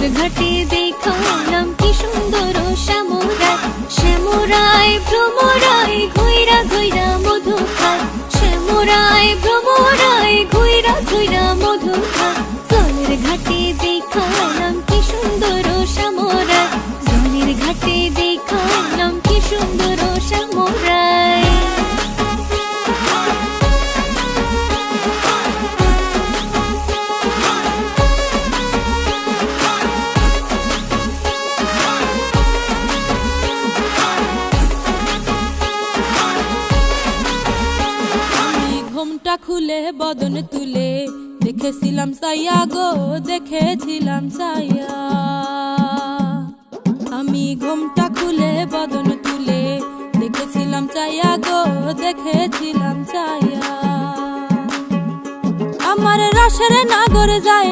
জলের ঘাটে দেখালাম কি সুন্দর শ্যামরায়, শ্যামরায় ভ্রমরায় ঘুইরা ঘুইরা মধু খায়, শ্যামরায় ভ্রমরায় ঘুইরা ঘুইরা মধু খায়। জলের ঘাটে দেখালাম কি সুন্দর শ্যামরায়, জলের ঘাটে দেখালাম কি সুন্দর শ্যামরায়। ঘুমটা খুলে বদন তুলে দেখেছিলাম সাইয়া গো, দেখেছিলাম সাইয়া। আমি ঘুমটা খুলে বদন তুলে দেখেছিলাম চাইয়া গো, দেখেছিলাম চাইয়া। আমার রসের নাগর যায়